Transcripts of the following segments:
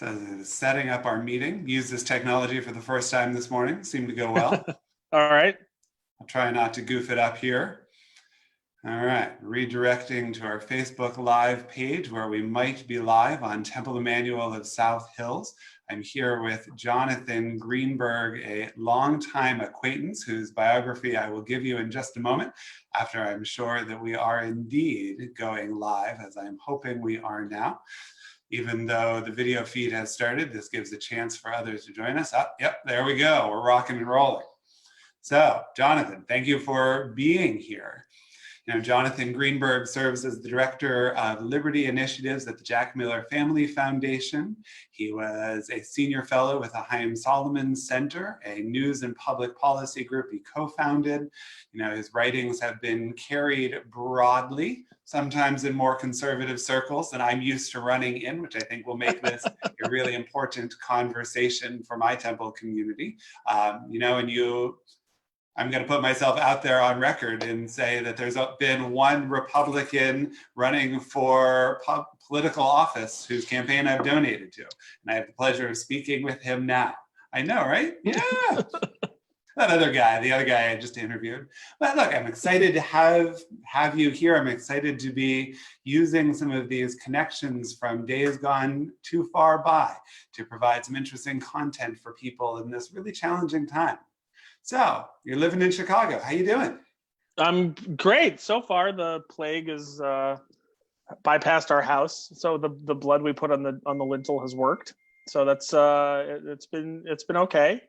So setting up our meeting, used this technology for the first time this morning, seemed to go well. All right. I'll try not to goof it up here. All right, redirecting to our Facebook Live page where we might be live on Temple Emmanuel of South Hills. I'm here with Jonathan Greenberg, a longtime acquaintance whose biography I will give you in just a moment, after I'm sure that we are indeed going live, as I'm hoping we are now. Even though the video feed has started, this gives a chance for others to join us. Yep, there we go. We're rocking and rolling. So, Jonathan, thank you for being here. Jonathan Greenberg serves as the Director of Liberty Initiatives at the Jack Miller Family Foundation. He was a senior fellow with the Haim Solomon Center, a news and public policy group he co-founded. His writings have been carried broadly, sometimes in more conservative circles than I'm used to running in, which I think will make this a really important conversation for my Temple community. I'm going to put myself out there on record and say that there's been one Republican running for political office whose campaign I've donated to. And I have the pleasure of speaking with him now. I know, right? Yeah. The other guy I just interviewed. But look, I'm excited to have you here. I'm excited to be using some of these connections from days gone too far by to provide some interesting content for people in this really challenging time. So, you're living in Chicago. How you doing? I'm great. So far, the plague has bypassed our house. So the blood we put on the lintel has worked. So that's it's been okay.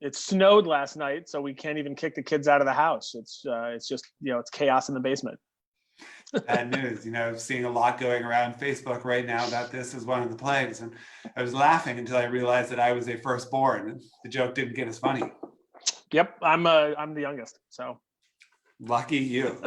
It snowed last night, so we can't even kick the kids out of the house. It's just it's chaos in the basement. Bad news. Seeing a lot going around Facebook right now about this as one of the plagues, and I was laughing until I realized that I was a firstborn, and the joke didn't get as funny. Yep, I'm the youngest, so lucky you.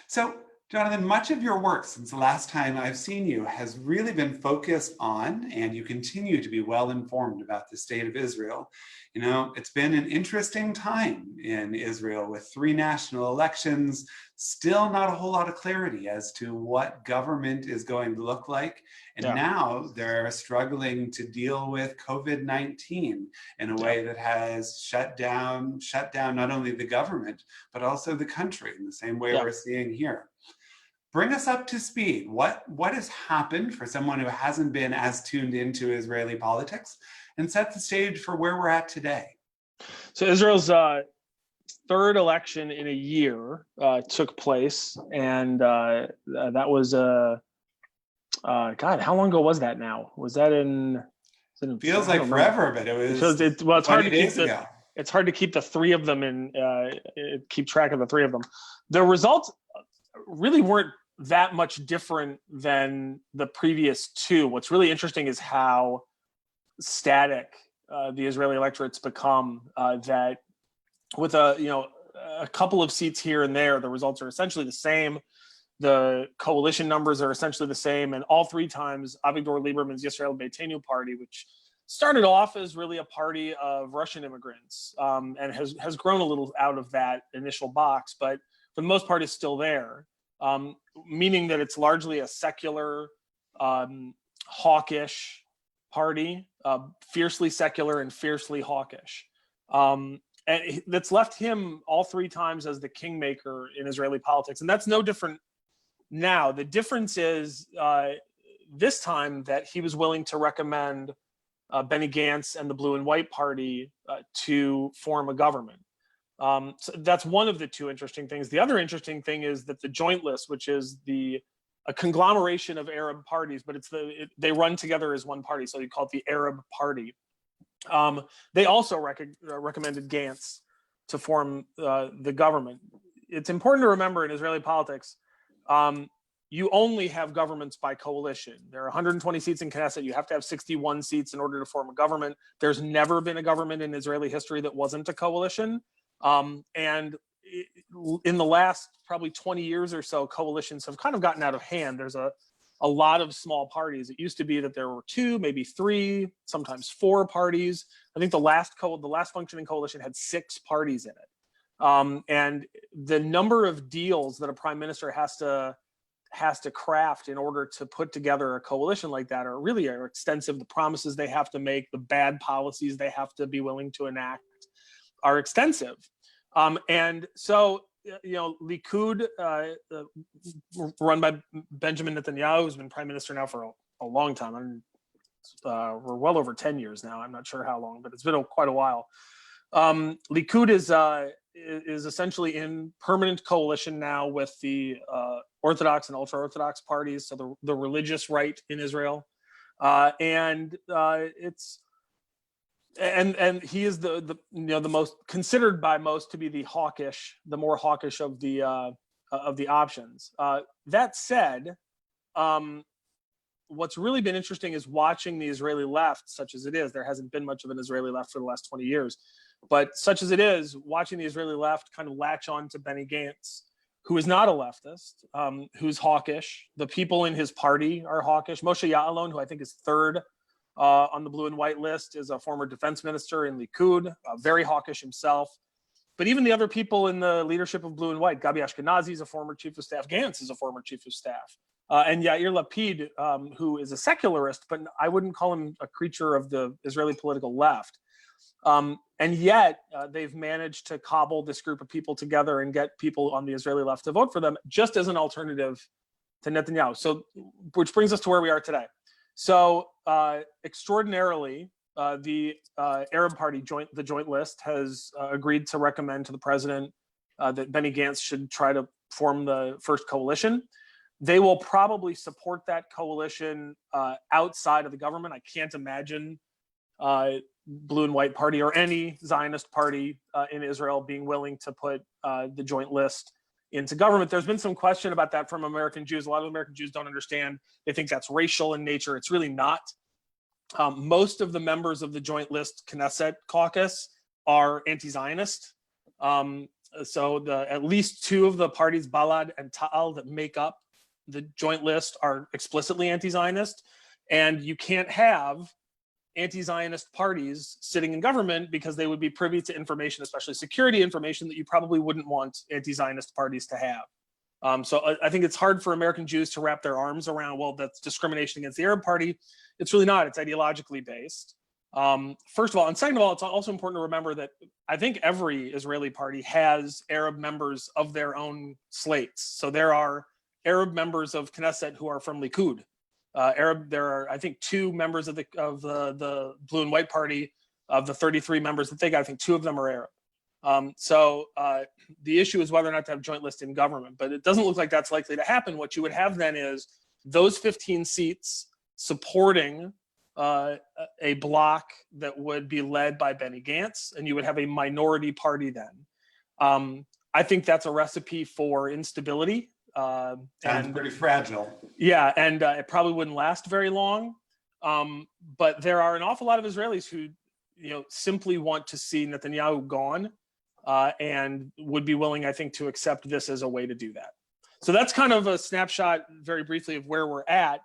So, Jonathan, much of your work since the last time I've seen you has really been focused on, and you continue to be well informed about the state of Israel. It's been an interesting time in Israel with 3 national elections, still not a whole lot of clarity as to what government is going to look like. And now they're struggling to deal with COVID-19 in a way that has shut down not only the government, but also the country in the same way we're seeing here. Bring us up to speed. What has happened for someone who hasn't been as tuned into Israeli politics, and set the stage for where we're at today. So Israel's third election in a year took place, and that was God, how long ago was that now? Was that in? Feels like forever, but it was. It's hard to keep it's hard to keep the 3 of them in. Keep track of the 3 of them. The results really weren't that much different than the previous 2. What's really interesting is how static the Israeli electorate's become. That with a couple of seats here and there, the results are essentially the same. The coalition numbers are essentially the same, and all 3 times Avigdor Lieberman's Yisrael Beitenu party, which started off as really a party of Russian immigrants, and has grown a little out of that initial box, but for the most part is still there. Meaning that it's largely a secular, hawkish party, fiercely secular and fiercely hawkish. And that's left him all 3 times as the kingmaker in Israeli politics. And that's no different now. The difference is this time that he was willing to recommend Benny Gantz and the Blue and White Party to form a government. So that's one of the 2 interesting things. The other interesting thing is that the Joint List, which is a conglomeration of Arab parties, but they run together as one party, so you call it the Arab Party. They also recommended Gantz to form the government. It's important to remember in Israeli politics, you only have governments by coalition. There are 120 seats in Knesset. You have to have 61 seats in order to form a government. There's never been a government in Israeli history that wasn't a coalition. And in the last probably 20 years or so, coalitions have kind of gotten out of hand. There's a lot of small parties. It used to be that there were 2, maybe 3, sometimes 4 parties. I think the last functioning coalition had 6 parties in it. And the number of deals that a prime minister has to has to craft in order to put together a coalition like that are extensive. The promises they have to make, the bad policies they have to be willing to enact are extensive. And so, Likud, run by Benjamin Netanyahu, who's been prime minister now for a long time. We're well over 10 years now. I'm not sure how long, but it's been quite a while. Likud is essentially in permanent coalition now with the Orthodox and ultra-Orthodox parties, so the religious right in Israel, and he is the most considered by most to be the more hawkish of the options. That said, what's really been interesting is watching the Israeli left, such as it is. There hasn't been much of an Israeli left for the last 20 years. But such as it is, watching the Israeli left kind of latch on to Benny Gantz, who is not a leftist, who's hawkish. The people in his party are hawkish. Moshe Ya'alon, who I think is third on the blue and white list, is a former defense minister in Likud, very hawkish himself. But even the other people in the leadership of blue and white, Gabi Ashkenazi is a former chief of staff, Gantz is a former chief of staff. And Yair Lapid, who is a secularist, but I wouldn't call him a creature of the Israeli political left. And yet they've managed to cobble this group of people together and get people on the Israeli left to vote for them just as an alternative to Netanyahu. So, which brings us to where we are today. So extraordinarily, the Arab Party, the Joint List, has agreed to recommend to the president that Benny Gantz should try to form the first coalition. They will probably support that coalition outside of the government. I can't imagine blue and white party or any Zionist party in Israel being willing to put the Joint List into government. There's been some question about that from American Jews. A lot of American Jews don't understand. They think that's racial in nature. It's really not. Most of the members of the Joint List Knesset caucus are anti-Zionist. So at least two of the parties, Balad and Ta'al, that make up the Joint List are explicitly anti-Zionist. And you can't have anti-Zionist parties sitting in government because they would be privy to information, especially security information, that you probably wouldn't want anti-Zionist parties to have. So I think it's hard for American Jews to wrap their arms around, well, that's discrimination against the Arab Party. It's really not. It's ideologically based. First of all, and second of all, it's also important to remember that I think every Israeli party has Arab members of their own slates. So there are Arab members of Knesset who are from Likud. There are, I think, two members of the blue and white party of the 33 members that they got. I think two of them are Arab. So the issue is whether or not to have Joint List in government, but it doesn't look like that's likely to happen. What you would have then is those 15 seats supporting a bloc that would be led by Benny Gantz, and you would have a minority party then. I think that's a recipe for instability. Sounds pretty fragile. Yeah, and it probably wouldn't last very long. But there are an awful lot of Israelis who, simply want to see Netanyahu gone, and would be willing, I think, to accept this as a way to do that. So that's kind of a snapshot, very briefly, of where we're at.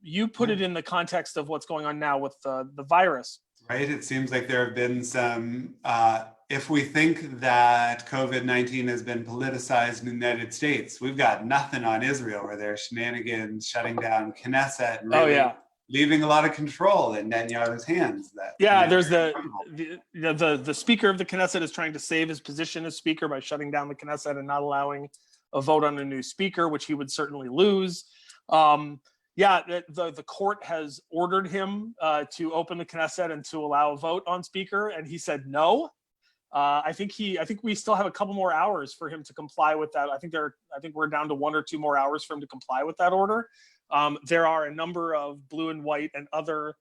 You put it in the context of what's going on now with the virus. Right. It seems like there have been some. If we think that COVID-19 has been politicized in the United States, we've got nothing on Israel, where there's shenanigans shutting down Knesset and really leaving a lot of control in Netanyahu's hands. There's the speaker of the Knesset is trying to save his position as speaker by shutting down the Knesset and not allowing a vote on a new speaker, which he would certainly lose. The court has ordered him to open the Knesset and to allow a vote on speaker, and he said no. I think we still have a couple more hours for him to comply with that. I think we're down to 1 or 2 more hours for him to comply with that order. There are a number of blue and white and other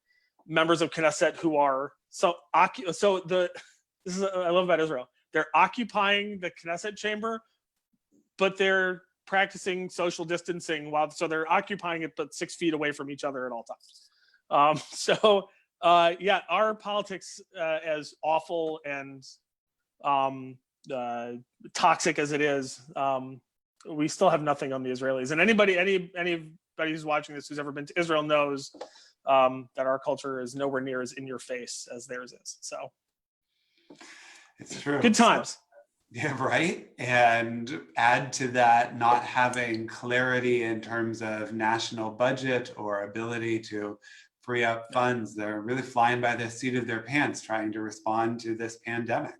members of Knesset who are this is what I love about Israel. They're occupying the Knesset chamber, but they're practicing social distancing so they're occupying it but 6 feet away from each other at all times. Our politics, as awful and toxic as it is, we still have nothing on the Israelis. And anybody who's watching this who's ever been to Israel knows that our culture is nowhere near as in your face as theirs is. So it's true. Good times. Yeah, right. And add to that not having clarity in terms of national budget or ability to free up funds. They're really flying by the seat of their pants trying to respond to this pandemic.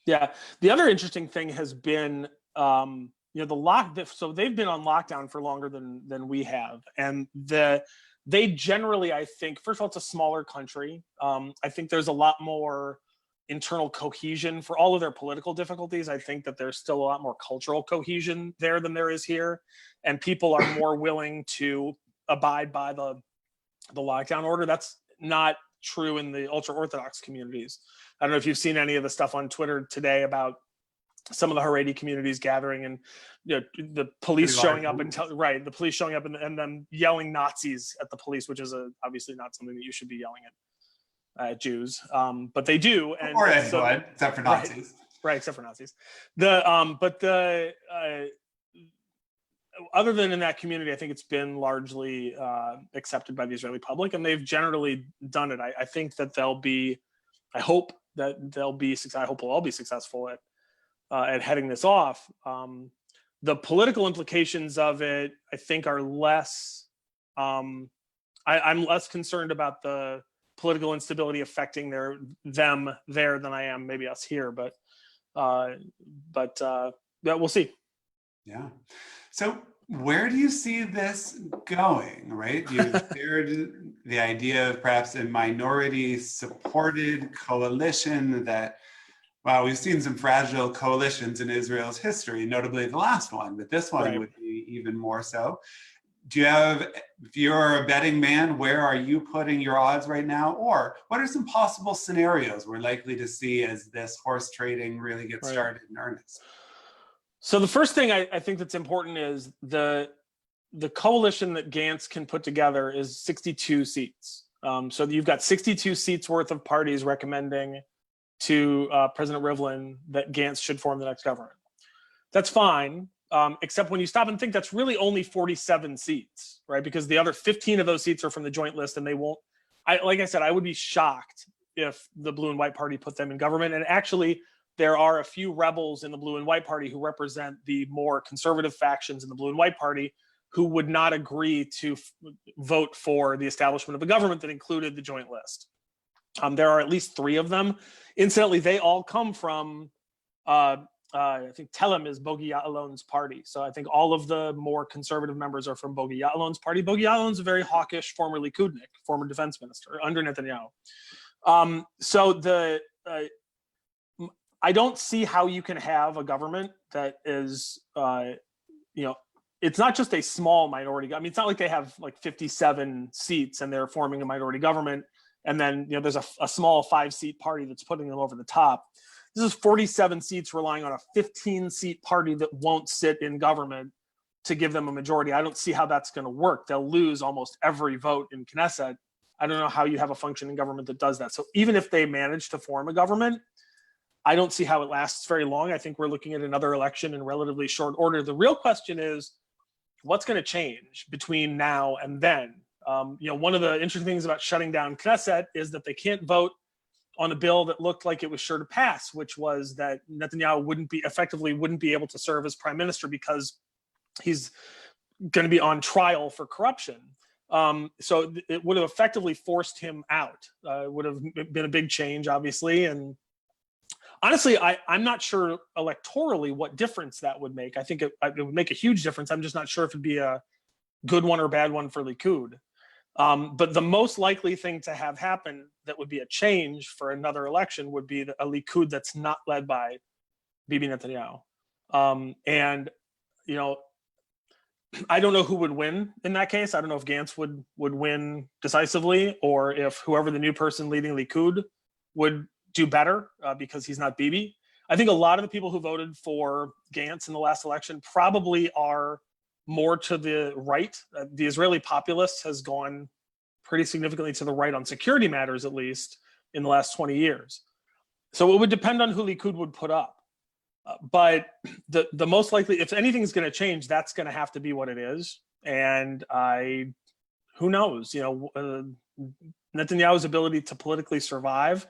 Yeah. The other interesting thing has been, so they've been on lockdown for longer than we have, and they generally, I think, first of all, it's a smaller country. I think there's a lot more internal cohesion for all of their political difficulties. I think that there's still a lot more cultural cohesion there than there is here, and people are more willing to abide by the lockdown order. That's not true in the ultra orthodox communities. I don't know if you've seen any of the stuff on Twitter today about some of the Haredi communities gathering, and the police showing up and the police showing up and them yelling Nazis at the police, which is obviously not something that you should be yelling at Jews, but they do. And or anyone, except for Nazis. Right, except for Nazis. Other than in that community, I think it's been largely accepted by the Israeli public, and they've generally done it. I think that I hope that they'll be. I hope we'll all be successful at heading this off. The political implications of it, I think, are less. I'm less concerned about the political instability affecting them there than I am maybe us here, but we'll see. Yeah. So where do you see this going, right? You shared the idea of perhaps a minority-supported coalition that, wow, we've seen some fragile coalitions in Israel's history, notably the last one, but this one would be even more so. If you're a betting man, where are you putting your odds right now? Or what are some possible scenarios we're likely to see as this horse trading really gets started in earnest? So the first thing I think that's important is the coalition that Gantz can put together is 62 seats. So you've got 62 seats worth of parties recommending to President Rivlin that Gantz should form the next government. That's fine, except when you stop and think, that's really only 47 seats, right? Because the other 15 of those seats are from the joint list, and they won't. Like I said, I would be shocked if the Blue and White Party put them in government. And actually, there are a few rebels in the Blue and White Party who represent the more conservative factions in the Blue and White Party who would not agree to vote for the establishment of a government that included the joint list. There are at least 3 of them. Incidentally, they all come from, I think Telem is Bogi Ya'alon's party. So I think all of the more conservative members are from Bogi Ya'alon's party. Bogi Ya'alon's a very hawkish former Likudnik, former defense minister under Netanyahu. I don't see how you can have a government that is, it's not just a small minority. I mean, it's not like they have like 57 seats and they're forming a minority government, and then there's a small 5-seat party that's putting them over the top. This is 47 seats relying on a 15-seat party that won't sit in government to give them a majority. I don't see how that's going to work. They'll lose almost every vote in Knesset. I don't know how you have a functioning government that does that. So even if they manage to form a government, I don't see how it lasts very long. I think we're looking at another election in relatively short order. The real question is, what's going to change between now and then? One of the interesting things about shutting down Knesset is that they can't vote on a bill that looked like it was sure to pass, which was that Netanyahu wouldn't be able to serve as prime minister because he's going to be on trial for corruption. So it would have effectively forced him out. It would have been a big change, obviously, and honestly, I'm not sure electorally what difference that would make. I think it would make a huge difference. I'm just not sure if it'd be a good one or bad one for Likud. But the most likely thing to have happen that would be a change for another election would be a Likud that's not led by Bibi Netanyahu. I don't know who would win in that case. I don't know if Gantz would win decisively, or if whoever the new person leading Likud would do better because he's not Bibi. I think a lot of the people who voted for Gantz in the last election probably are more to the right. The Israeli populace has gone pretty significantly to the right on security matters, at least in the last 20 years. So it would depend on who Likud would put up. But the most likely, if anything's going to change, that's going to have to be what it is. And who knows? Netanyahu's ability to politically survive,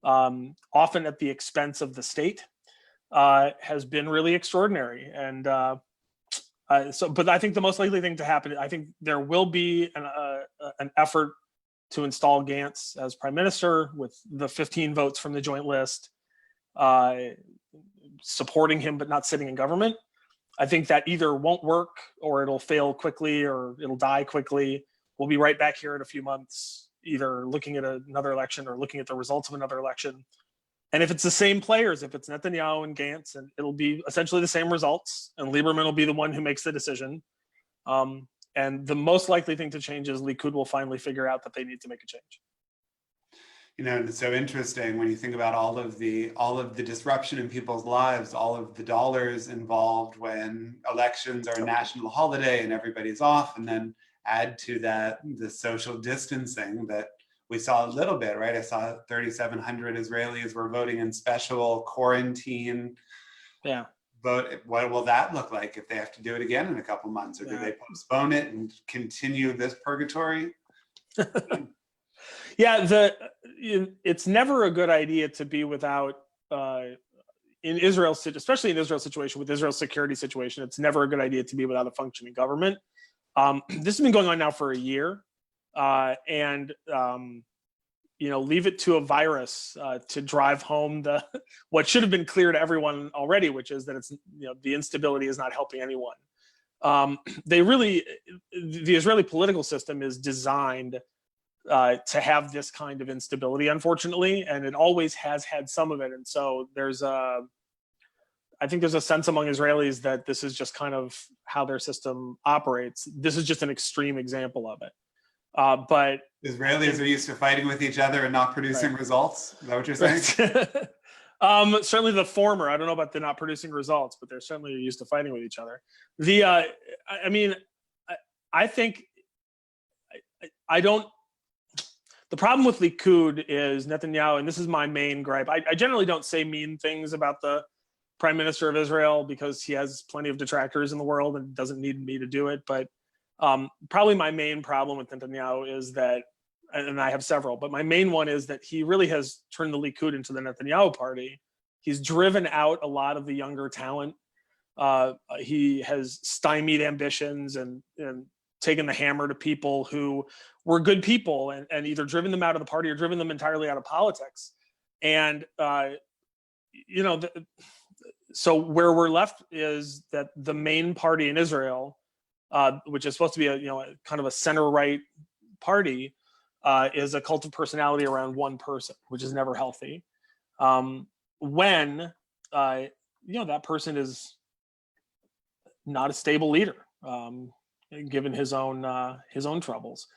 often at the expense of the state, has been really extraordinary. And but I think the most likely thing to happen, I think there will be an effort to install Gantz as prime minister with the 15 votes from the joint list supporting him but not sitting in government. I think that either won't work or it'll fail quickly or it'll die quickly. We'll be right back here in a few months, either looking at another election or looking at the results of another election. And if it's the same players, if it's Netanyahu and Gantz, and it'll be essentially the same results, and Lieberman will be the one who makes the decision. And the most likely thing to change is Likud will finally figure out that they need to make a change. You know, it's so interesting when you think about all of the disruption in people's lives, all of the dollars involved when elections are a national holiday and everybody's off, and then add to that the social distancing that we saw a little bit, right? I saw 3,700 Israelis were voting in special quarantine. Yeah. Vote. What will that look like if they have to do it again in a couple months, or do they postpone it and continue this purgatory? Yeah, it's never a good idea to be without, in Israel, especially in Israel's situation, with Israel's security situation, it's never a good idea to be without a functioning government. This has been going on now for a year, and leave it to a virus to drive home what should have been clear to everyone already, which is that it's the instability is not helping anyone. The Israeli political system is designed to have this kind of instability, unfortunately, and it always has had some of it. And so I think there's a sense among Israelis that this is just kind of how their system operates. This is just an extreme example of it. But Israelis are used to fighting with each other and not producing results. Is that what you're saying? Certainly the former. I don't know about the not producing results, but they're certainly used to fighting with each other. The problem with Likud is Netanyahu, and this is my main gripe. I generally don't say mean things about the prime minister of Israel because he has plenty of detractors in the world and doesn't need me to do it. But probably my main problem with Netanyahu is that, and I have several, but my main one is that he really has turned the Likud into the Netanyahu party. He's driven out a lot of the younger talent. He has stymied ambitions and taken the hammer to people who were good people and either driven them out of the party or driven them entirely out of politics. And, so where we're left is that the main party in Israel, which is supposed to be a kind of a center-right party, is a cult of personality around one person, which is never healthy. When that person is not a stable leader, given his own troubles.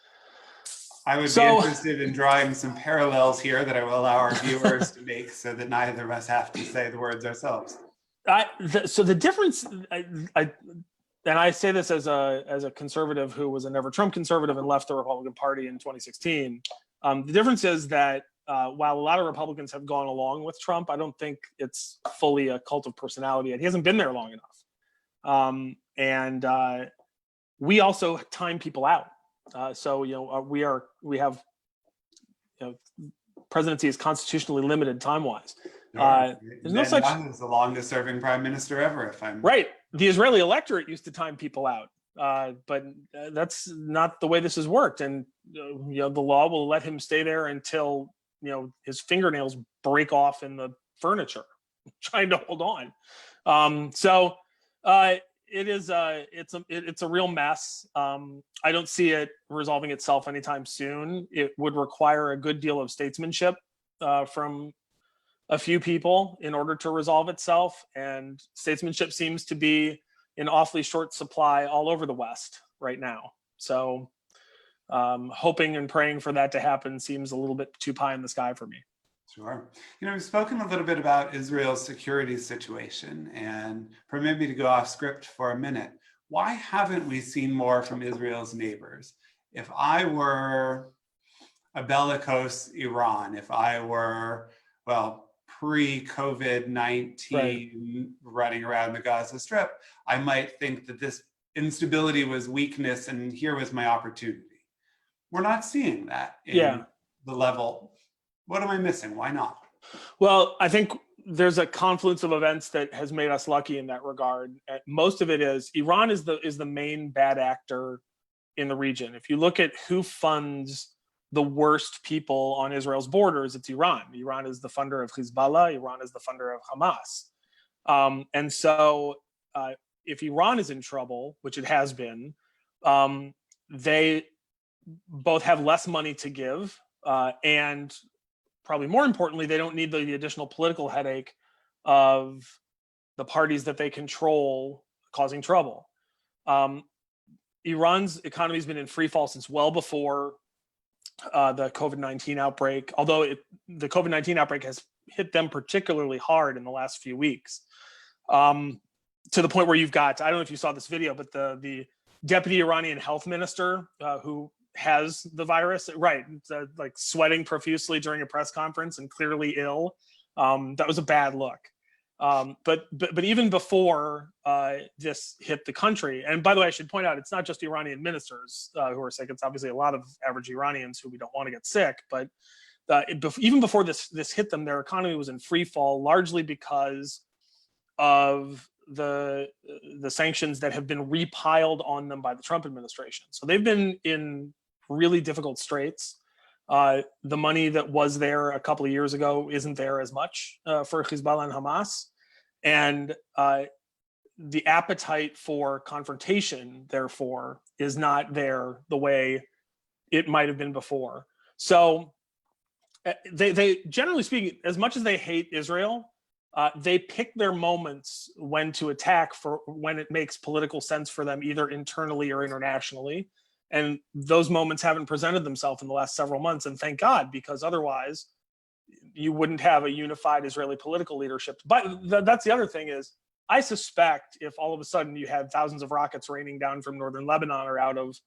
I would be interested in drawing some parallels here that I will allow our viewers to make, so that neither of us have to say the words ourselves. So the difference, and I say this as a conservative who was a never Trump conservative and left the Republican Party in 2016. The difference is that while a lot of Republicans have gone along with Trump, I don't think it's fully a cult of personality yet. He hasn't been there long enough. And we also time people out. Presidency is constitutionally limited time-wise. There's no such. Is the longest-serving prime minister ever, if I'm right. The Israeli electorate used to time people out, but that's not the way this has worked. And the law will let him stay there until his fingernails break off in the furniture, trying to hold on. It's a real mess. I don't see it resolving itself anytime soon. It would require a good deal of statesmanship from a few people in order to resolve itself. And statesmanship seems to be in awfully short supply all over the West right now. So hoping and praying for that to happen seems a little bit too pie in the sky for me. Sure. We've spoken a little bit about Israel's security situation, and permit me to go off script for a minute. Why haven't we seen more from Israel's neighbors? If I were a bellicose Iran, if I were, pre-COVID-19 running around the Gaza Strip, I might think that this instability was weakness and here was my opportunity. We're not seeing that in the level. What am I missing? Why not? Well, I think there's a confluence of events that has made us lucky in that regard. Most of it is Iran is the main bad actor in the region. If you look at who funds the worst people on Israel's borders, it's Iran. Iran is the funder of Hezbollah. Iran is the funder of Hamas. And so if Iran is in trouble, which it has been, they both have less money to give, and probably more importantly, they don't need the additional political headache of the parties that they control causing trouble. Iran's economy has been in free fall since well before the COVID-19 outbreak, although the COVID-19 outbreak has hit them particularly hard in the last few weeks, to the point where you've got, I don't know if you saw this video, but the deputy Iranian health minister who has the virus, right, like sweating profusely during a press conference and clearly ill. That was a bad look. But even before this hit the country, and by the way, I should point out, it's not just Iranian ministers who are sick. It's obviously a lot of average Iranians who we don't want to get sick. But even before this hit them, their economy was in free fall, largely because of the sanctions that have been repiled on them by the Trump administration. So they've been in really difficult straits. The money that was there a couple of years ago isn't there as much for Hezbollah and Hamas. And the appetite for confrontation, therefore, is not there the way it might have been before. So they generally speaking, as much as they hate Israel, they pick their moments when to attack for when it makes political sense for them, either internally or internationally. And those moments haven't presented themselves in the last several months. And thank God, because otherwise you wouldn't have a unified Israeli political leadership. But that's the other thing is, I suspect if all of a sudden you had thousands of rockets raining down from northern Lebanon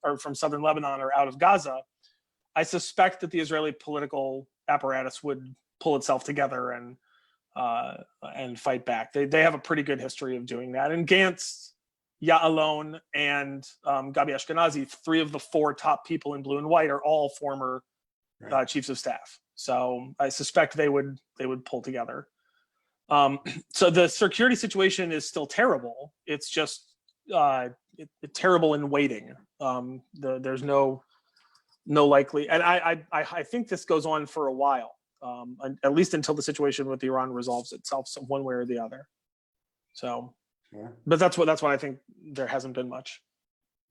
or from southern Lebanon or out of Gaza, I suspect that the Israeli political apparatus would pull itself together and fight back. They have a pretty good history of doing that. And Gantz, Ya'alon, and Gabi Ashkenazi, 3 of the 4 top people in blue and white, are all former chiefs of staff. So I suspect they would pull together. So the security situation is still terrible. It's just terrible in waiting. There's no likely, and I think this goes on for a while, at least until the situation with Iran resolves itself, so one way or the other. So. Sure. But that's what I think. There hasn't been much.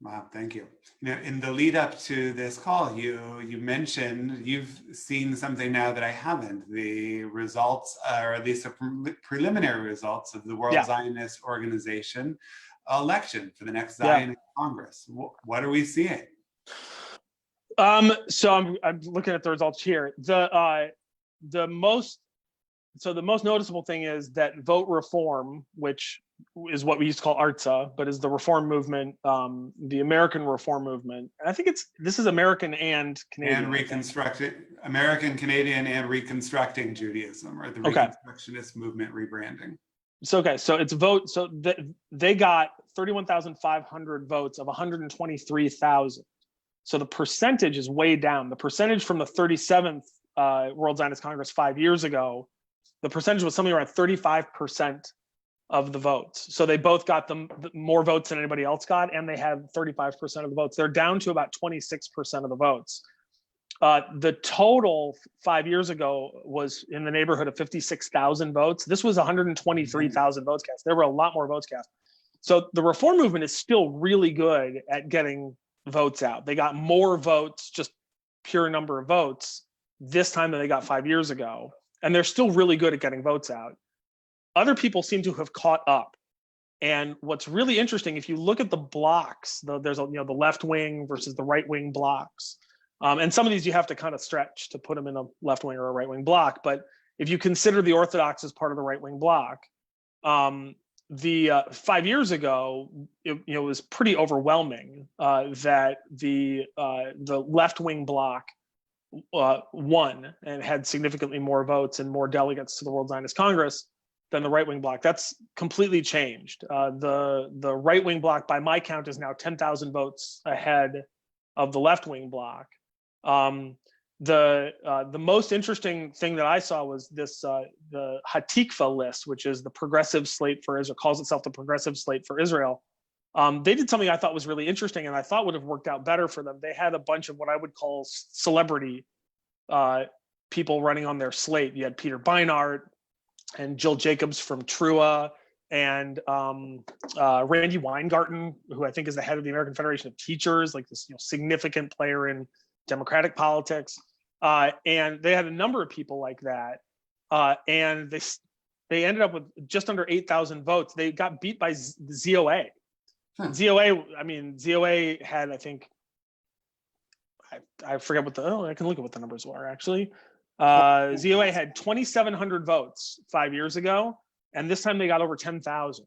Wow, thank you. In the lead up to this call, you mentioned you've seen something now that I haven't. The results, or at least the preliminary results of the World Zionist Organization election for the next Zionist Congress. What are we seeing? So I'm looking at the results here. The most noticeable thing is that vote reform, which is what we used to call ARTSA, but is the reform movement, the American reform movement. And I think this is American and Canadian. And American, Canadian, and Reconstructing Judaism, or the Reconstructionist movement rebranding. So it's vote. So they got 31,500 votes of 123,000. So the percentage is way down. The percentage from the 37th World Zionist Congress 5 years ago, the percentage was something around 35% of the votes. So they both got the more votes than anybody else got, and they had 35% of the votes. They're down to about 26% of the votes. The total 5 years ago was in the neighborhood of 56,000 votes. This was 123,000 votes cast. There were a lot more votes cast. So the reform movement is still really good at getting votes out. They got more votes, just pure number of votes, this time than they got 5 years ago. And they're still really good at getting votes out. Other people seem to have caught up. And what's really interesting, if you look at the blocks, there's the left wing versus the right wing blocks. And some of these you have to kind of stretch to put them in a left wing or a right wing block. But if you consider the Orthodox as part of the right wing block, 5 years ago, it was pretty overwhelming that the left wing block won and had significantly more votes and more delegates to the World Zionist Congress than the right wing bloc. That's completely changed. The right wing bloc, by my count, is now 10,000 votes ahead of the left wing bloc. The most interesting thing that I saw was this the Hatikva list, which is the progressive slate for Israel, calls itself the progressive slate for Israel. They did something I thought was really interesting, and I thought would have worked out better for them. They had a bunch of what I would call celebrity people running on their slate. You had Peter Beinart and Jill Jacobs from Trua, and Randy Weingarten, who I think is the head of the American Federation of Teachers, like this significant player in Democratic politics. And they had a number of people like that. And they ended up with just under 8,000 votes. They got beat by ZOA. ZOA had, I think, I forget what I can look at what the numbers were actually. ZOA had 2,700 votes 5 years ago, and this time they got over 10,000.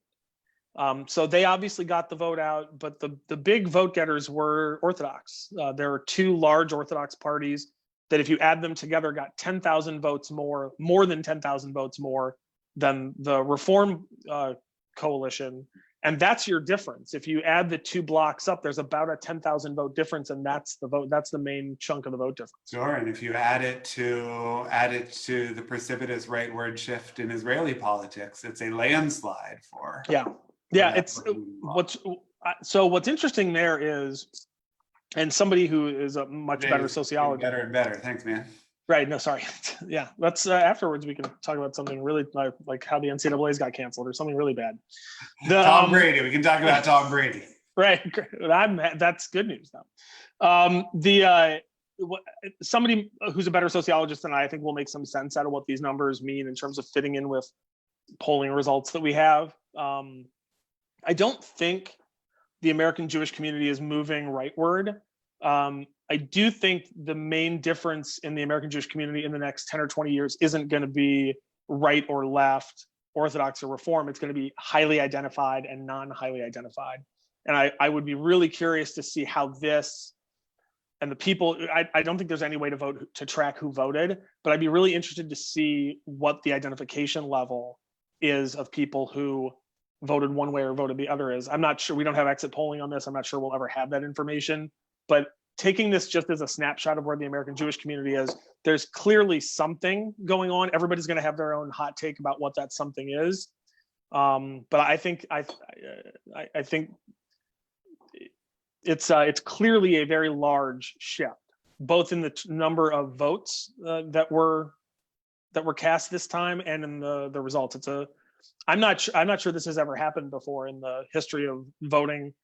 So they obviously got the vote out, but the big vote getters were Orthodox. There are two large Orthodox parties that, if you add them together, got 10,000 votes more than 10,000 votes more than the Reform coalition. And that's your difference. If you add the two blocks up, there's about a 10,000 vote difference, and that's the vote. That's the main chunk of the vote difference. Sure, and if you add it to the precipitous rightward shift in Israeli politics, it's a landslide for. Yeah. It's what's interesting there is, and somebody who is a much better sociologist. Better and better. Thanks, man. Right. No, sorry. Yeah. Let's afterwards we can talk about something really like how the NCAA's got canceled or something really bad. Tom Brady. We can talk about Tom Brady. Right. That's good news though. Somebody who's a better sociologist than I think will make some sense out of what these numbers mean in terms of fitting in with polling results that we have. I don't think the American Jewish community is moving rightward. I do think the main difference in the American Jewish community in the next 10 or 20 years isn't going to be right or left, Orthodox or Reform. It's going to be highly identified and non-highly identified. And I would be really curious to see how this and the people, I don't think there's any way to track who voted, but I'd be really interested to see what the identification level is of people who voted one way or voted the other is. I'm not sure. We don't have exit polling on this. I'm not sure we'll ever have that information, but taking this just as a snapshot of where the American Jewish community is, there's clearly something going on. Everybody's going to have their own hot take about what that something is. But I think it's clearly a very large shift, both in the number of votes that were cast this time and in the results. I'm not sure this has ever happened before in the history of voting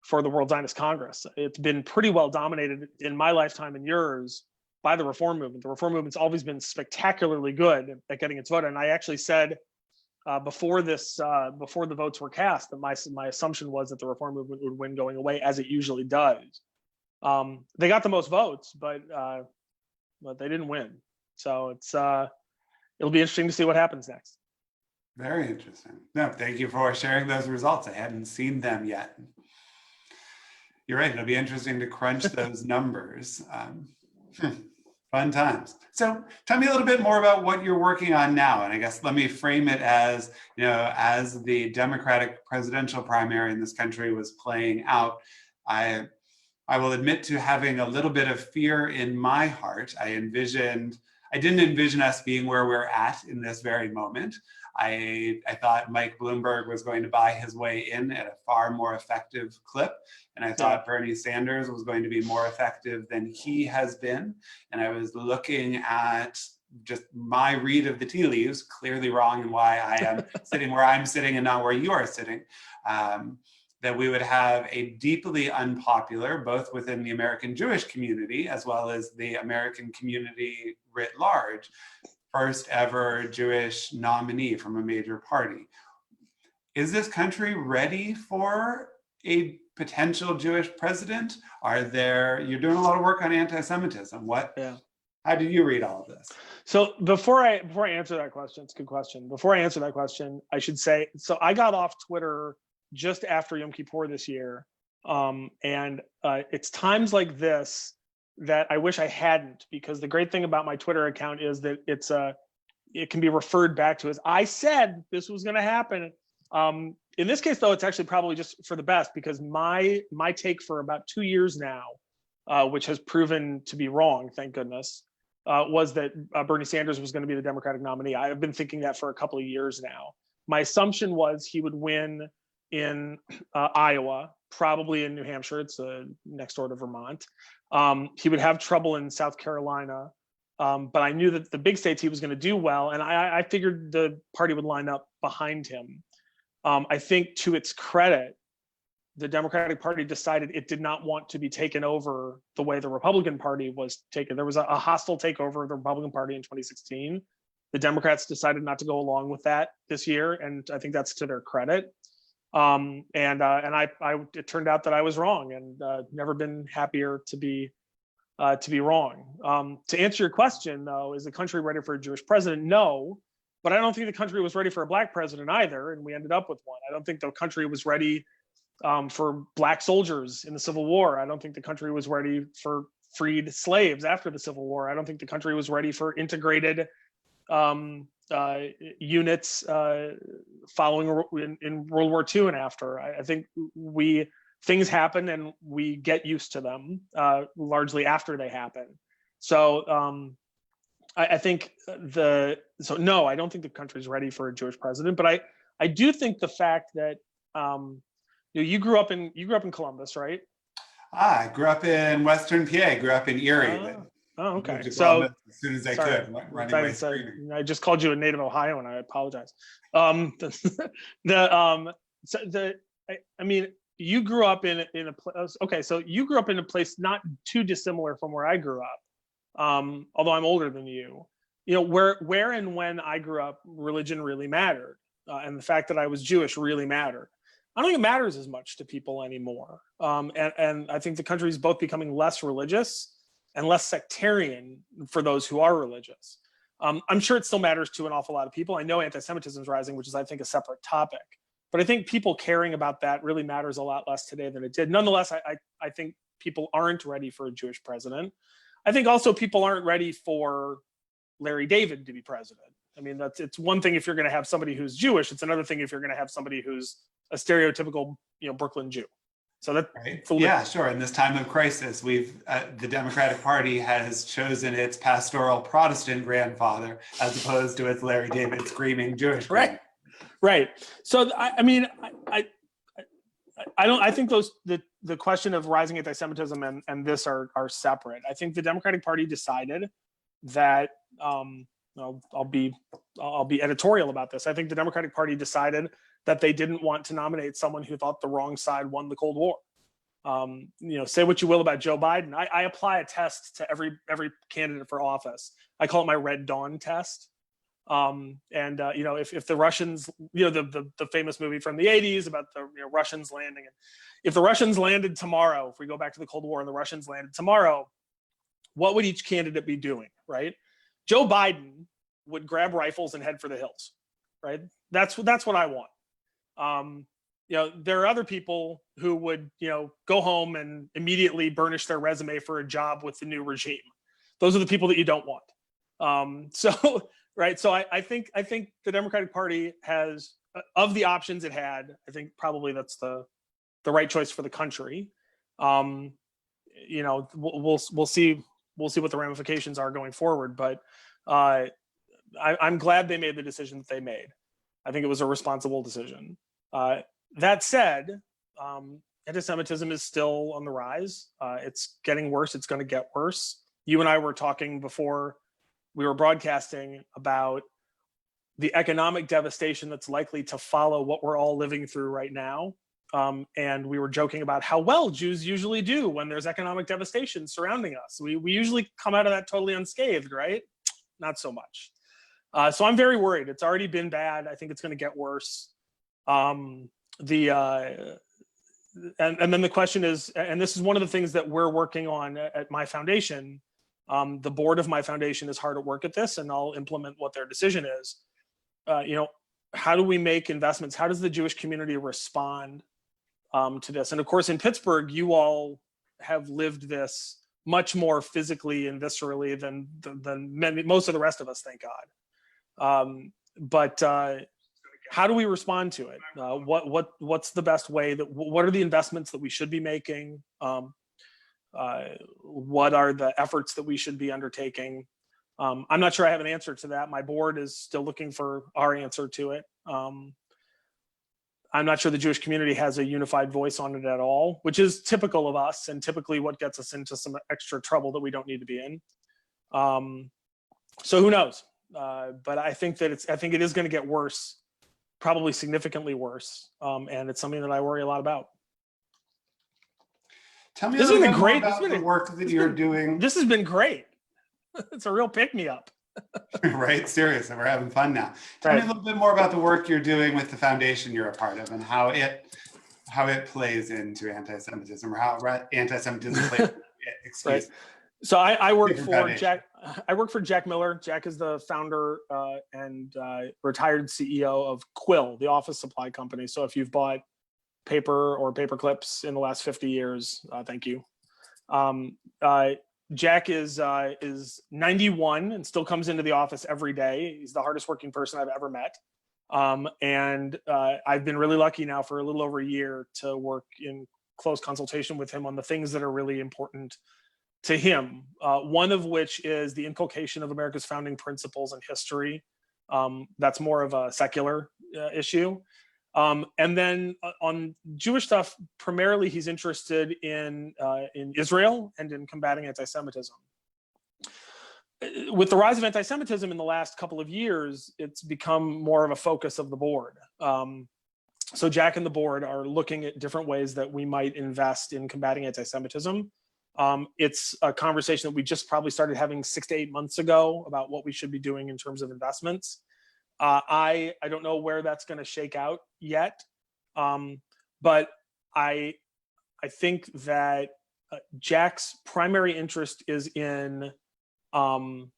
for the World Zionist Congress. It's been pretty well dominated in my lifetime and yours by the Reform movement. The Reform movement's always been spectacularly good at getting its vote. And I actually said before the votes were cast that my assumption was that the Reform movement would win going away, as it usually does. They got the most votes, but they didn't win. So it'll be interesting to see what happens next. Very interesting. No, thank you for sharing those results. I hadn't seen them yet. You're right. It'll be interesting to crunch those numbers. Fun times. So tell me a little bit more about what you're working on now. And I guess let me frame it as, as the Democratic presidential primary in this country was playing out, I will admit to having a little bit of fear in my heart. I didn't envision us being where we're at in this very moment. I thought Mike Bloomberg was going to buy his way in at a far more effective clip. And I thought Bernie Sanders was going to be more effective than he has been. And I was looking at just my read of the tea leaves, clearly wrong in why I am sitting where I'm sitting and not where you are sitting, that we would have a deeply unpopular, both within the American Jewish community, as well as the American community writ large, first ever Jewish nominee from a major party. Is this country ready for a potential Jewish president? You're doing a lot of work on anti-Semitism. How do you read all of this? So before I answer that question, it's a good question. Before I answer that question, I should say, so I got off Twitter just after Yom Kippur this year. And it's times like this that I wish I hadn't, because the great thing about my Twitter account is that it can be referred back to as I said this was going to happen. In this case, though, it's actually probably just for the best, because my take for about 2 years now, which has proven to be wrong, thank goodness, was that Bernie Sanders was going to be the Democratic nominee. I have been thinking that for a couple of years now. My assumption was he would win in Iowa, probably in New Hampshire. It's next door to Vermont. He would have trouble in South Carolina. But I knew that the big states he was going to do well. And I figured the party would line up behind him. I think to its credit, the Democratic Party decided it did not want to be taken over the way the Republican Party was taken. There was a hostile takeover of the Republican Party in 2016. The Democrats decided not to go along with that this year, and I think that's to their credit. It turned out that I was wrong, and never been happier to be wrong. To answer your question, though, is the country ready for a Jewish president? No, but I don't think the country was ready for a black president either, and we ended up with one. I don't think the country was ready for black soldiers in the Civil War. I don't think the country was ready for freed slaves after the Civil War. I don't think the country was ready for integrated units following in World War II and after. I think things happen and we get used to them largely after they happen. So I think no, I don't think the country's ready for a Jewish president, but I do think the fact that you grew up in Columbus, right? I grew up in Western PA, grew up in Erie. Okay. So as soon as I could, running away screaming. I just called you a native Ohioan. I apologize. You grew up in a place. Okay, so you grew up in a place not too dissimilar from where I grew up. Although I'm older than you. Where and when I grew up, religion really mattered, and the fact that I was Jewish really mattered. I don't think it matters as much to people anymore. And I think the country is both becoming less religious and less sectarian for those who are religious. I'm sure it still matters to an awful lot of people. I know anti-Semitism is rising, which is, I think, a separate topic. But I think people caring about that really matters a lot less today than it did. Nonetheless, I think people aren't ready for a Jewish president. I think also people aren't ready for Larry David to be president. I mean, it's one thing if you're going to have somebody who's Jewish. It's another thing if you're going to have somebody who's a stereotypical, Brooklyn Jew. So that, right. Yeah, sure. In this time of crisis, the Democratic Party has chosen its pastoral Protestant grandfather as opposed to its Larry David screaming Jewish. Right. So I think the question of rising anti-Semitism and this are separate. I think the Democratic Party decided that I'll be editorial about this. I think the Democratic Party decided that they didn't want to nominate someone who thought the wrong side won the Cold War. Say what you will about Joe Biden. I apply a test to every candidate for office. I call it my Red Dawn test. If the Russians, the famous movie from the 80s about the Russians landing, if the Russians landed tomorrow, if we go back to the Cold War and the Russians landed tomorrow, what would each candidate be doing, right? Joe Biden would grab rifles and head for the hills, right? That's what I want. There are other people who would, go home and immediately burnish their resume for a job with the new regime. Those are the people that you don't want. Right. So I think the Democratic Party has, of the options it had, I think probably that's the right choice for the country. We'll see what the ramifications are going forward, but I'm glad they made the decision that they made. I think it was a responsible decision. That said, anti-Semitism is still on the rise. It's getting worse. It's going to get worse. You and I were talking before we were broadcasting about the economic devastation that's likely to follow what we're all living through right now. And we were joking about how well Jews usually do when there's economic devastation surrounding us. We usually come out of that totally unscathed, right? Not so much. So I'm very worried. It's already been bad. I think it's going to get worse. And then the question is, and this is one of the things that we're working on at my foundation. The board of my foundation is hard at work at this, and I'll implement what their decision is. How do we make investments? How does the Jewish community respond to this? And of course, in Pittsburgh, you all have lived this much more physically and viscerally than most of the rest of us, thank God. But how do we respond to it? What's the best way? What are the investments that we should be making? What are the efforts that we should be undertaking? I'm not sure I have an answer to that. My board is still looking for our answer to it. I'm not sure the Jewish community has a unified voice on it at all, which is typical of us and typically what gets us into some extra trouble that we don't need to be in. So who knows? But I think that I think it is going to get worse, probably significantly worse. And it's something that I worry a lot about. Tell me a little bit more about the work that you're doing. This has been great. It's a real pick-me-up. Right, serious, and we're having fun now. Tell me a little bit more about the work you're doing with the foundation you're a part of, and how it plays into anti-Semitism, or how anti-Semitism plays. Excuse me. So I work for Jack. I work for Jack Miller. Jack is the founder and retired CEO of Quill, the office supply company. So if you've bought paper or paper clips in the last 50 years, thank you. Jack is 91 and still comes into the office every day. He's the hardest working person I've ever met. And I've been really lucky now for a little over a year to work in close consultation with him on the things that are really important to him. One of which is the inculcation of America's founding principles and history. That's more of a secular issue. And then on Jewish stuff, primarily he's interested in Israel and in combating anti-Semitism. With the rise of anti-Semitism in the last couple of years, it's become more of a focus of the board. So Jack and the board are looking at different ways that we might invest in combating anti-Semitism. It's a conversation that we just probably started having 6 to 8 months ago about what we should be doing in terms of investments. I don't know where that's going to shake out yet, but I think that Jack's primary interest is in what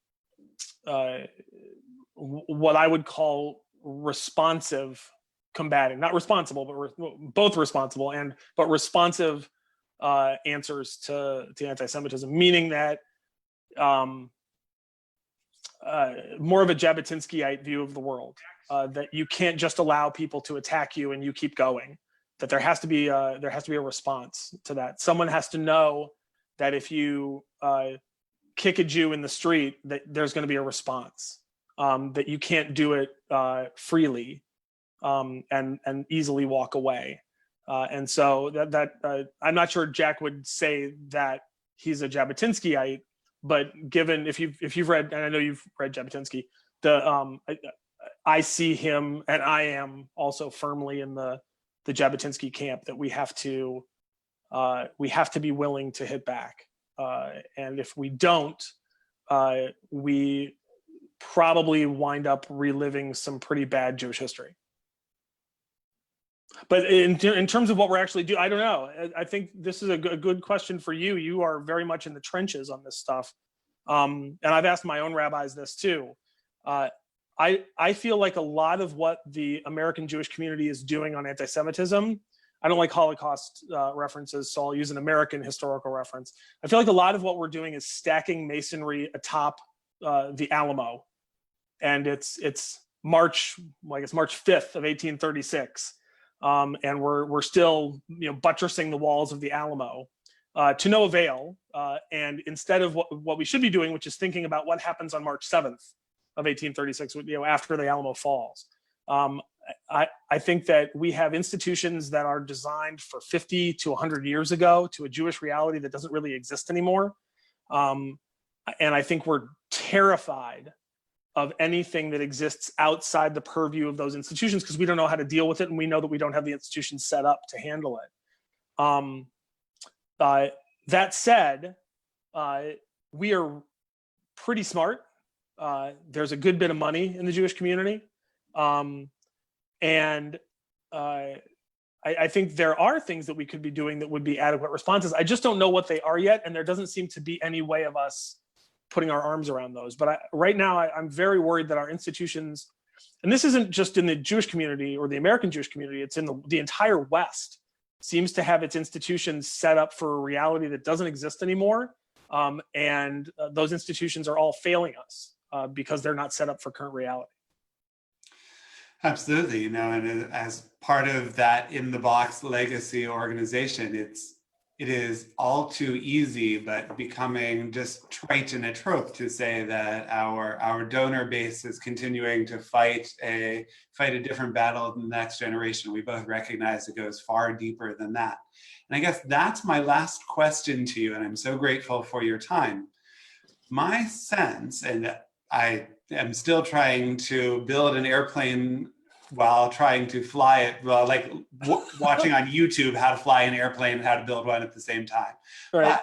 I would call responsive combating, not responsible, but both responsible but responsive answers to anti-Semitism, meaning that more of a Jabotinskyite view of the world, that you can't just allow people to attack you and you keep going, that there has to be a response to that. Someone has to know that if you kick a Jew in the street, that there's going to be a response, that you can't do it freely and easily walk away. And so that I'm not sure Jack would say that he's a Jabotinskyite, but given if you've read, and I know you've read Jabotinsky, I see him, and I am also firmly in the Jabotinsky camp, that we have to be willing to hit back, and if we don't, we probably wind up reliving some pretty bad Jewish history. But in terms of what we're actually doing, I don't know. I think this is a good question for you. You are very much in the trenches on this stuff. And I've asked my own rabbis this too. I feel like a lot of what the American Jewish community is doing on anti-Semitism, I don't like Holocaust references, so I'll use an American historical reference. I feel like a lot of what we're doing is stacking masonry atop the Alamo. And it's March 5th of 1836. And we're still, buttressing the walls of the Alamo to no avail. And instead of what we should be doing, which is thinking about what happens on March 7th of 1836, after the Alamo falls. I think that we have institutions that are designed for 50 to 100 years ago to a Jewish reality that doesn't really exist anymore. And I think we're terrified of anything that exists outside the purview of those institutions because we don't know how to deal with it, and we know that we don't have the institutions set up to handle it. That said, we are pretty smart. There's a good bit of money in the Jewish community. And I think there are things that we could be doing that would be adequate responses. I just don't know what they are yet, and there doesn't seem to be any way of us putting our arms around those. But right now, I'm very worried that our institutions, and this isn't just in the Jewish community or the American Jewish community, it's in the entire West, seems to have its institutions set up for a reality that doesn't exist anymore. And those institutions are all failing us because they're not set up for current reality. Absolutely, and as part of that in the box legacy organization, it is all too easy, but becoming just trite and a trope to say that our donor base is continuing to fight a different battle than the next generation. We both recognize it goes far deeper than that. And I guess that's my last question to you, and I'm so grateful for your time. My sense, and I am still trying to build an airplane while trying to fly it, well, like watching on YouTube how to fly an airplane and how to build one at the same time. Right.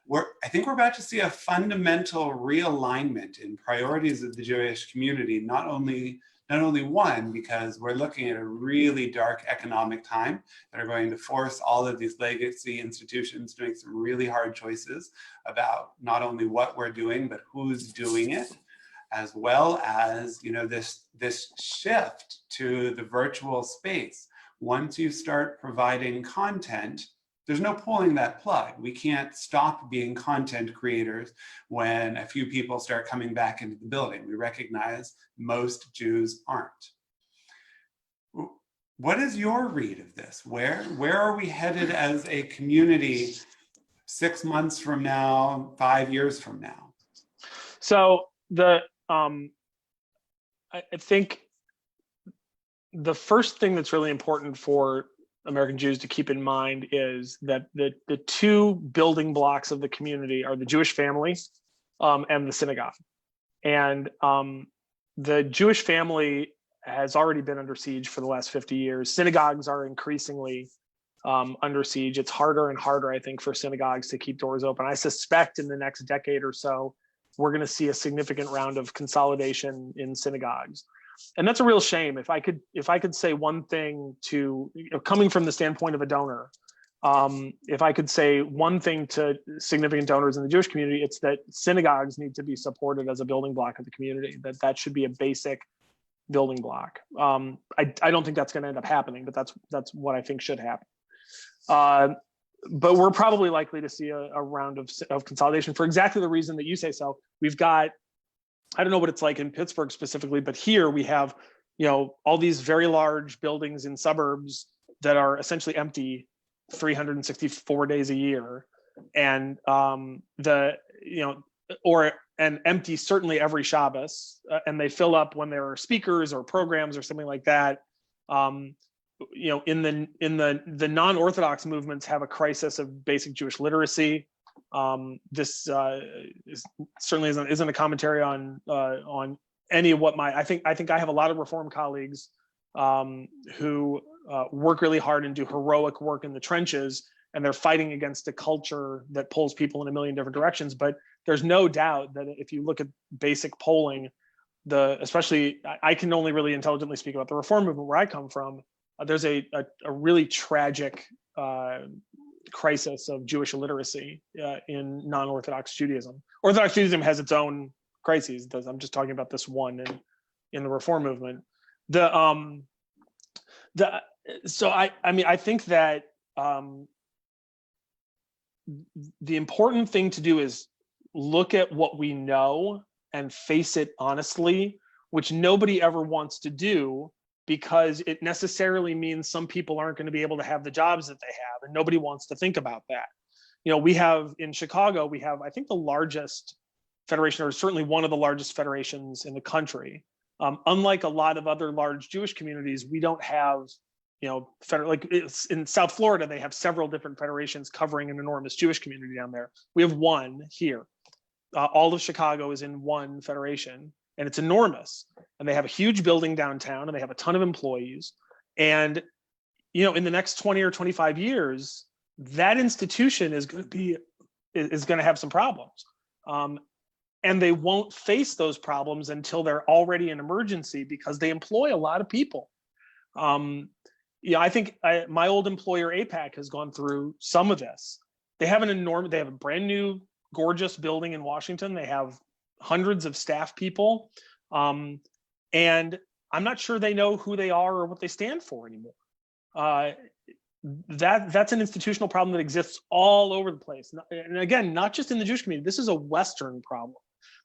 But I think we're about to see a fundamental realignment in priorities of the Jewish community, not only one, because we're looking at a really dark economic time that are going to force all of these legacy institutions to make some really hard choices about not only what we're doing, but who's doing it, as well as, you know, this shift to the virtual space. Once you start providing content, there's no pulling that plug. We can't stop being content creators when a few people start coming back into the building. We recognize most Jews aren't. What is your read of this? Where are we headed as a community 6 months from now, 5 years from now? So I think the first thing that's really important for American Jews to keep in mind is that the two building blocks of the community are the Jewish family and the synagogue. And the Jewish family has already been under siege for the last 50 years. Synagogues are increasingly under siege. It's harder and harder, I think, for synagogues to keep doors open. I suspect in the next decade or so, we're going to see a significant round of consolidation in synagogues. And that's a real shame. If I could say one thing to, you know, coming from the standpoint of a donor, if I could say one thing to significant donors in the Jewish community, it's that synagogues need to be supported as a building block of the community, that should be a basic building block. I don't think that's going to end up happening, but that's what I think should happen. But we're probably likely to see a round of consolidation for exactly the reason that you say so. We've got, I don't know what it's like in Pittsburgh specifically, but here we have, you know, all these very large buildings in suburbs that are essentially empty 364 days a year, and and empty certainly every Shabbos, and they fill up when there are speakers or programs or something like that. You know, in the non-Orthodox movements have a crisis of basic Jewish literacy. This certainly isn't a commentary on any of what I think I have a lot of Reform colleagues who work really hard and do heroic work in the trenches, and they're fighting against a culture that pulls people in a million different directions. But there's no doubt that if you look at basic polling, especially I can only really intelligently speak about the Reform movement where I come from. There's a really tragic crisis of Jewish illiteracy in non-Orthodox Judaism. Orthodox Judaism has its own crises. I'm just talking about this one in the Reform movement. So I think that the important thing to do is look at what we know and face it honestly, which nobody ever wants to do, because it necessarily means some people aren't going to be able to have the jobs that they have, and nobody wants to think about that. You know, we have in Chicago, we have, I think, the largest federation, or certainly one of the largest federations in the country. Unlike a lot of other large Jewish communities, we don't have, you know, like in South Florida, they have several different federations covering an enormous Jewish community down there. We have one here. All of Chicago is in one federation, and it's enormous. And they have a huge building downtown, and they have a ton of employees. And, you know, in the next 20 or 25 years, that institution is going to have some problems. And they won't face those problems until they're already an emergency, because they employ a lot of people. I think my old employer, APAC, has gone through some of this. They have a brand new, gorgeous building in Washington. They have hundreds of staff people. And I'm not sure they know who they are or what they stand for anymore. That's an institutional problem that exists all over the place. And again, not just in the Jewish community. This is a Western problem.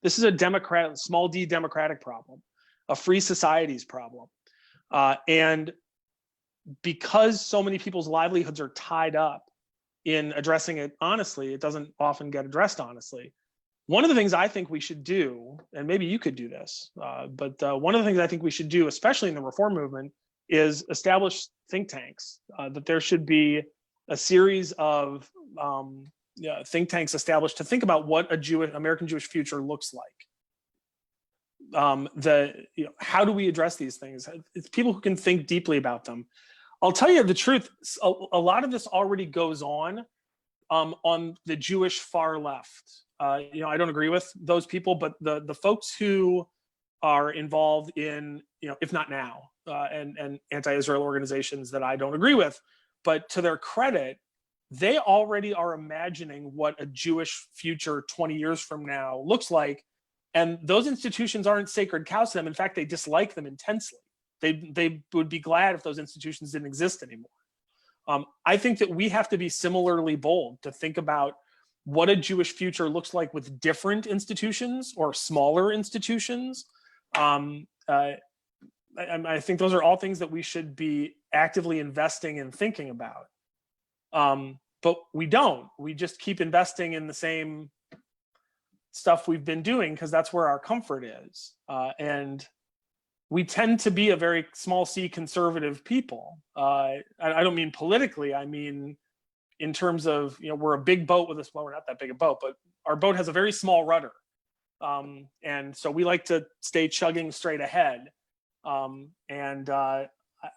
This is a small d democratic problem, a free societies problem. And because so many people's livelihoods are tied up in addressing it honestly. It doesn't often get addressed honestly. One of the things I think we should do, and maybe you could do this, but one of the things I think we should do, especially in the reform movement, is establish think tanks. That there should be a series of think tanks established to think about what a American Jewish future looks like. How do we address these things? It's people who can think deeply about them. I'll tell you the truth. A lot of this already goes on the Jewish far left. I don't agree with those people, but the folks who are involved in, if not now, and anti-Israel organizations that I don't agree with, but to their credit, they already are imagining what a Jewish future 20 years from now looks like. And those institutions aren't sacred cows to them. In fact, they dislike them intensely. They would be glad if those institutions didn't exist anymore. I think that we have to be similarly bold to think about what a Jewish future looks like with different institutions or smaller institutions. I think those are all things that we should be actively investing in thinking about. But we don't. We just keep investing in the same stuff we've been doing because that's where our comfort is. And we tend to be a very small c conservative people. I don't mean politically, I mean in terms of, we're a big boat with this, well, we're not that big a boat, but our boat has a very small rudder. And so we like to stay chugging straight ahead.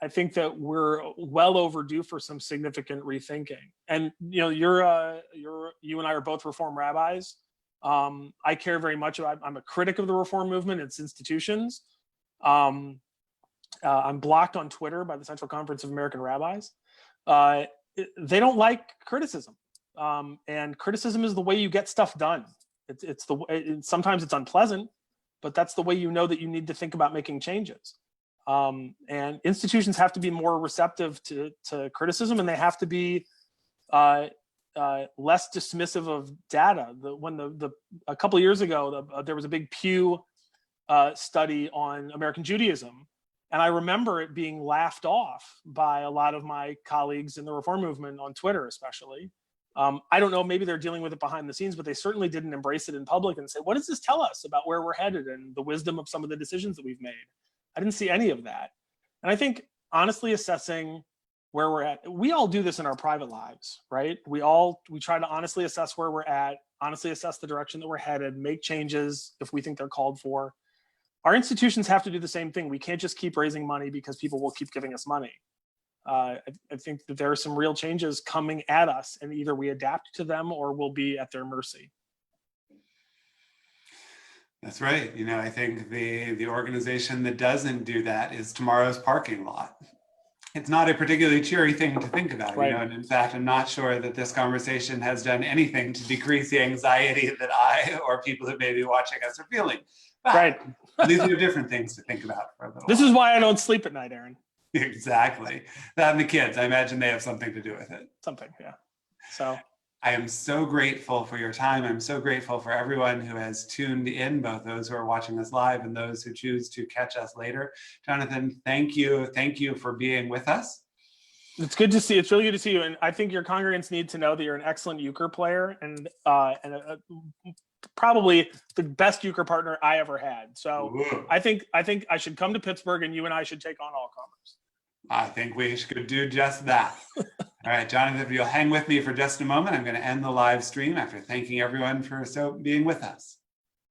I think that we're well overdue for some significant rethinking. And you and I are both Reform rabbis. I care very much about. I'm a critic of the Reform movement, its institutions. I'm blocked on Twitter by the Central Conference of American Rabbis. They don't like criticism, and criticism is the way you get stuff done. Sometimes it's unpleasant, but that's the way you know that you need to think about making changes. And institutions have to be more receptive to criticism, and they have to be less dismissive of data. A couple of years ago, there was a big Pew study on American Judaism, and I remember it being laughed off by a lot of my colleagues in the Reform movement on Twitter, especially. I don't know, maybe they're dealing with it behind the scenes, but they certainly didn't embrace it in public and say, what does this tell us about where we're headed and the wisdom of some of the decisions that we've made? I didn't see any of that. And I think honestly assessing where we're at, we all do this in our private lives, right? We try to honestly assess where we're at, honestly assess the direction that we're headed, make changes if we think they're called for. Our institutions have to do the same thing. We can't just keep raising money because people will keep giving us money. I think that there are some real changes coming at us, and either we adapt to them or we'll be at their mercy. That's right. I think the organization that doesn't do that is tomorrow's parking lot. It's not a particularly cheery thing to think about, right. And in fact, I'm not sure that this conversation has done anything to decrease the anxiety that I or people who may be watching us are feeling. But right. These are different things to think about for a little This while. is why I don't sleep at night, Aaron. Exactly. That and the kids, I imagine they have something to do with it. Something, yeah. So I am so grateful for your time. I'm so grateful for everyone who has tuned in, both those who are watching us live and those who choose to catch us later. Jonathan, thank you. Thank you for being with us. It's good to see. It's really good to see you. And I think your congregants need to know that you're an excellent euchre player and probably the best euchre partner I ever had. So ooh. I think I should come to Pittsburgh and you and I should take on all comers. I think we should do just that. All right, Jonathan, if you'll hang with me for just a moment, I'm going to end the live stream after thanking everyone for being with us.